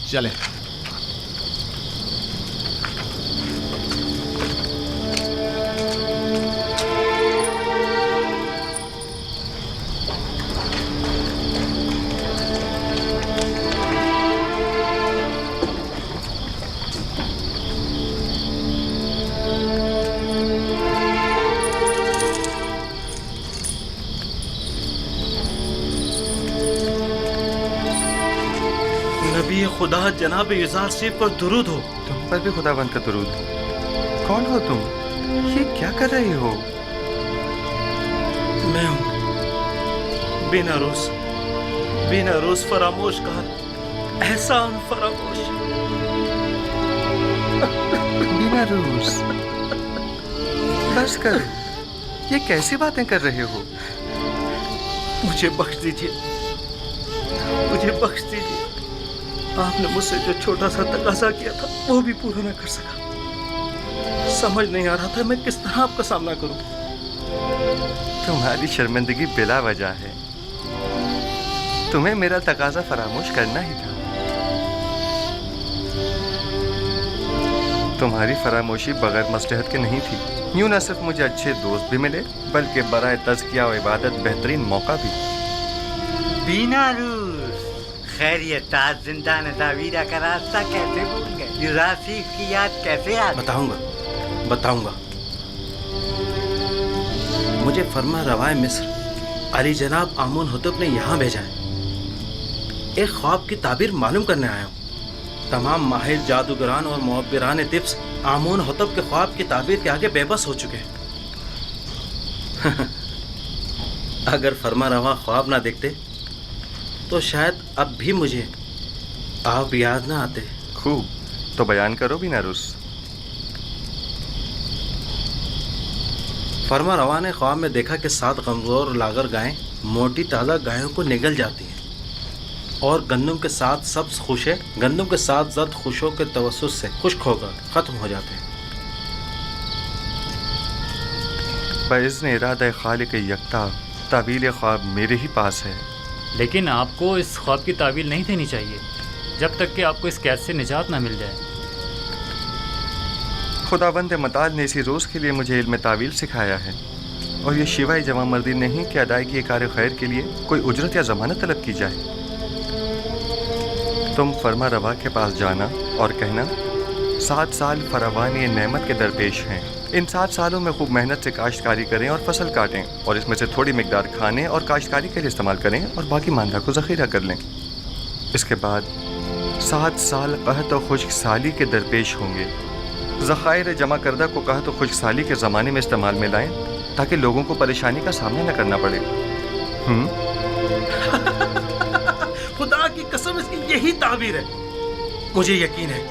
चले। नबी खुदा जनाब इज़ार से पर दुरूद हो। तुम पर भी खुदावंद का दुरूद हो। कौन हो तुम? ये क्या कर रहे हो? मैं हूँ बिना रोज फरामोश कार, एहसान फरामोश। बिना रूस, बस करो। ये कैसी बातें कर रहे हो? मुझे बख्श दीजिए। आपने मुझसे जो छोटा सा तकाजा किया था वो भी पूरा न कर सका। समझ नहीं आ रहा था मैं किस तरह आपका सामना करूं। तुम्हारी शर्मिंदगी बिला वजह है। तुम्हें मेरा तकाजा फरामोश करना ही था। तुम्हारी फरामोशी बगैर मसलहत के नहीं थी। यूं न सिर्फ मुझे अच्छे दोस्त भी मिले बल्कि बराए तज़किया और इबादत बेहतरीन मौका भी। बिना रूस, खैर ये ताज जिंदान तावीरा का रास्ता कैसे भूल गए? युरासीफ की याद कैसे आ गई? बताऊंगा। मुझे फरमा रवाए मिस्र अली जनाब आमून हुतब ने यहाँ भेजा है। एक ख्वाब की ताबीर मालूम करने आया हूँ। तमाम माहिर जादूगरान और मुअब्बिरान तिब्स आमून हुतब के ख्वाब की ताबीर के आगे बेबस हो चुके हैं। अगर फरमा रवा ख्वाब ना देखते तो शायद अब भी मुझे आप याद ना आते। खूब, तो बयान करो बिना रुस। फरमा रवा ने ख्वाब में देखा कि 7 कमज़ोर लागर गायें मोटी ताज़ा गायों को निगल जाती हैं और गंदम के 7 सब्ज़ खुशे गंदम के 7 ज़द खुशों के तवस्सुस से खुश्क होकर ख़त्म हो जाते हैं। बइज़्न इरादा खालिक यकता तावील ख्वाब मेरे ही पास है। लेकिन आपको इस ख्वाब की तावील नहीं देनी चाहिए जब तक कि आपको इस कैद से निजात ना मिल जाए। खुदावंद मताल ने इसी रोज़ के लिए मुझे इल्म तावील सिखाया है और ये शिवाय जवां मर्दी नहीं कि अदायगी कार खैर के लिए कोई उजरत या ज़मानत तलब की जाए। तुम फरमा रवा के पास जाना और कहना 7 साल फरावानी नेमत के दरपेश हैं। इन 7 सालों में खूब मेहनत से काश्तकारी करें और फसल काटें और इसमें से थोड़ी मिकदार खाने और काश्तकारी के लिए इस्तेमाल करें और बाकी मांदा को ज़ख़ीरा कर लें। इसके बाद 7 साल कहत और खुश्क साली के दरपेश होंगे। ज़ख़ायर जमा करदा को कहत और खुश्क साली के ज़माने में इस्तेमाल में लाएं ताकि लोगों को परेशानी का सामना न करना पड़े। खुदा की कसम इसकी यही ताबीर है। मुझे यकीन है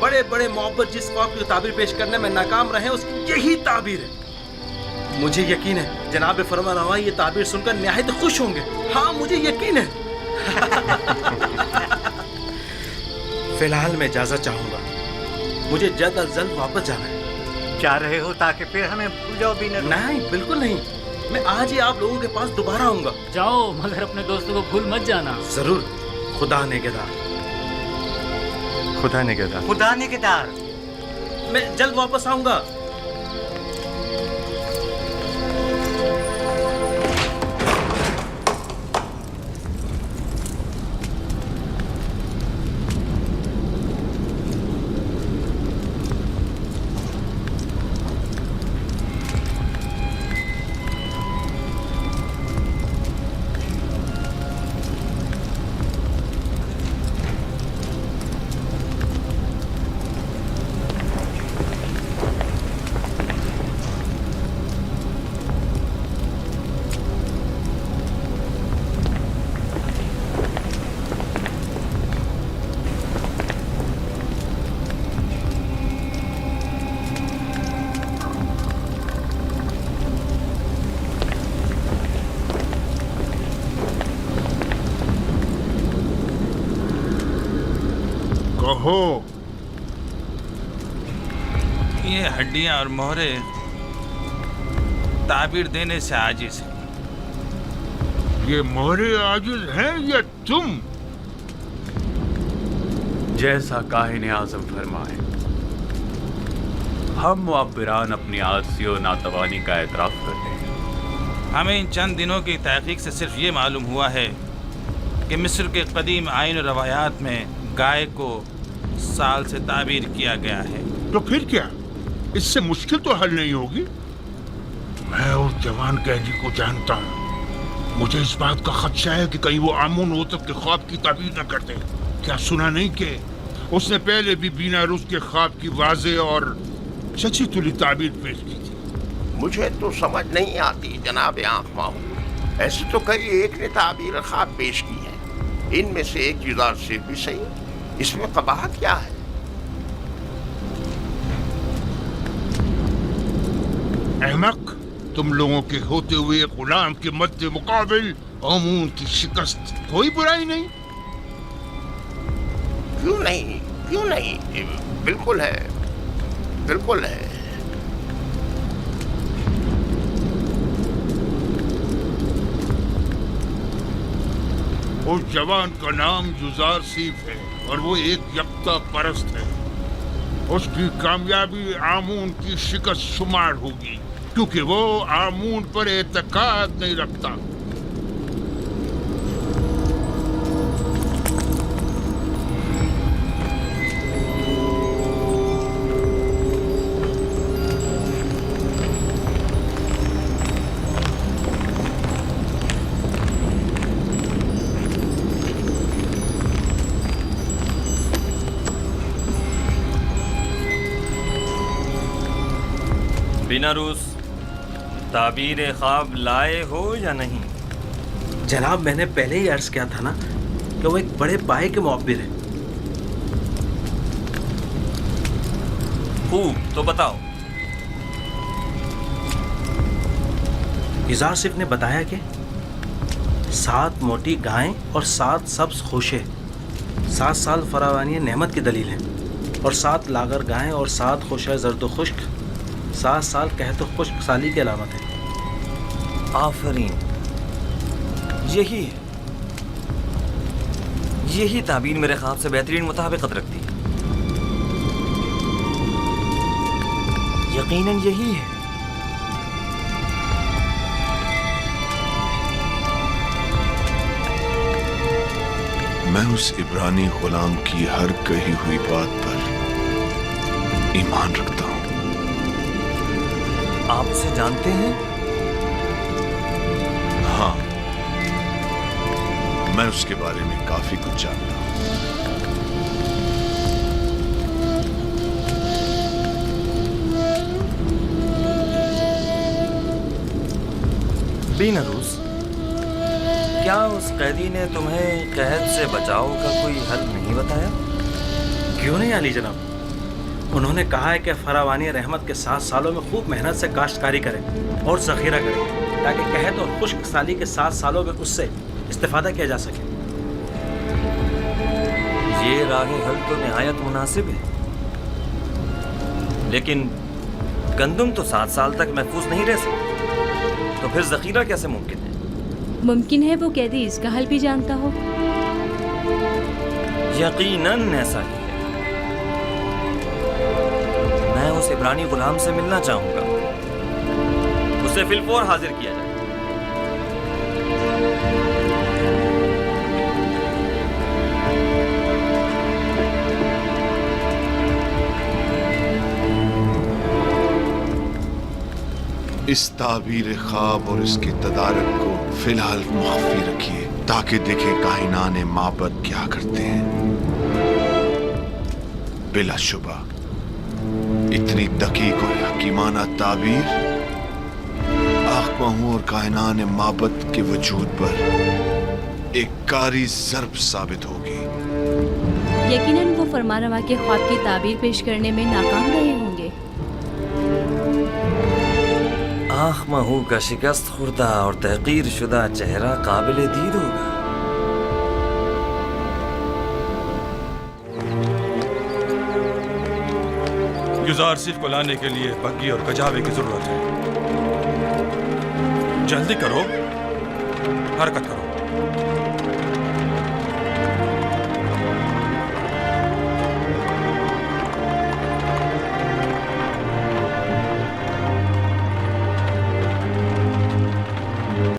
बड़े बड़े मोहब्बत जिस ख्वाब की ताबीर पेश करने में नाकाम रहे उसकी यही ताबीर है। मुझे यकीन है जनाब फरमा रवा ये ताबीर सुनकर निहायत खुश होंगे। हाँ मुझे यकीन है। फिलहाल मैं इजाज़त चाहूँगा, मुझे जल्द अज जल्द वापस जाना है। जा रहे हो ताकि फिर हमें भूल जाओ बिना रूस? नहीं बिल्कुल नहीं, मैं आज ही आप लोगों के पास दोबारा आऊँगा। जाओ मगर अपने दोस्तों को भूल मत जाना। ज़रूर। खुदा नेगेदार। खुदा नेगेदार। खुदा नेगेदार। मैं जल्द वापस आऊँगा। कहो, ये हड्डियां और मोहरे ताबीर देने से आजिज है। ये मोहरे आजिज हैं या तुम? जैसा काहिन आज़म फरमाए। हम मुअब्बिरान अपनी आजिज़ी और नातवानी का एतराफ़ करते हैं। हमें इन चंद दिनों की तहक़ीक़ से सिर्फ ये मालूम हुआ है कि मिस्र के कदीम आइन और रवायात में गाय को साल से ताबीर किया गया है। तो फिर क्या, इससे मुश्किल तो हल नहीं होगी। मैं उस जवान कैदी को जानता हूँ। मुझे इस बात का खदशा है कि कहीं वो आमून होतब के ख्वाब की ताबीर न कर दे। क्या सुना नहीं कि उसने पहले भी बीना रूस के ख्वाब की वाज़े और सच्ची तुली ताबीर पेश की थी। मुझे तो समझ नहीं आती जनाब आँख माहू। ऐसे तो कई एक ने ताबीर ख्वाब पेश की है, इनमें से एक जुदार से भी सही। इसमें कबाहत क्या है? अहमक, तुम लोगों के होते हुए गुलाम के मद्दे मुकाबिल आमून की शिकस्त कोई बुराई नहीं। क्यों नहीं, क्यों नहीं, बिल्कुल है, बिल्कुल है। उस जवान का नाम युजार सीफ है और वो एक यक्ता परस्त है। उसकी कामयाबी आमून की शिकस्त शुमार होगी, क्योंकि वो आमून पर एतकाद नहीं रखता। बिना रूस ताबीर ख्वाब लाए हो या नहीं? जनाब, मैंने पहले ही अर्ज किया था ना कि वो एक बड़े पाए के मुअब्बिर है। खूब, तो बताओ। युजार सिफ ने बताया कि 7 मोटी गायें और 7 सब्ज खोशे 7 साल फरावानी नेमत की दलील हैं, और 7 लागर गायें और 7 खोशे जर्द खुश्क 7 साल कहत खुश्क साली की अलामत है। आफरीन, यही है, यही ताबीर मेरे ख्वाब से बेहतरीन मुताबिकत रखती है। यकीनन यही है। मैं उस इब्रानी गुलाम की हर कही हुई बात पर ईमान रखता हूँ। आप उसे जानते हैं? हाँ, मैं उसके बारे में काफी कुछ जानता हूँ। बिना रूस, क्या उस कैदी ने तुम्हें कैद से बचाव का कोई हल नहीं बताया? क्यों नहीं आली जनाब, उन्होंने कहा है कि फरावानी रहमत के 7 सालों में खूब मेहनत से काश्तकारी करें और ज़ख़ीरा करें, ताकि कहत और खुश्क साली के 7 सालों में उससे इस्तिफ़ादा किया जा सके। ये राह हल तो निहायत मुनासिब है, लेकिन गंदुम तो 7 साल तक महफूज नहीं रह सकते, तो फिर ज़ख़ीरा कैसे मुमकिन है? मुमकिन है वो कैदी इसका हल भी जानता हो। यकीनन ऐसा ही है। मैं उस इब्रानी गुलाम से मिलना चाहूंगा। उसे फिलफौर हाजिर किया जाए। इस ताबीर ख्वाब और इसके तदारक को फिलहाल मख्फी रखिए, ताकि देखें कायनाने माबद क्या करते हैं। बिलाशुबा इतनी दकीक और हकीमाना ताबीर आखमाहू और कायनाने माबद के वजूद पर एक कारी ज़र्ब साबित होगी। यकीनन वो फरमानवा के ख्वाब की ताबीर पेश करने में नाकाम रहे होंगे। आखमाहू का शिकस्त खुर्दा और तहकीर शुदा चेहरा काबिल दीद होगा। युजार सिफ को लाने के लिए बग्गी और कजावे की जरूरत है। जल्दी करो, हरकत करो।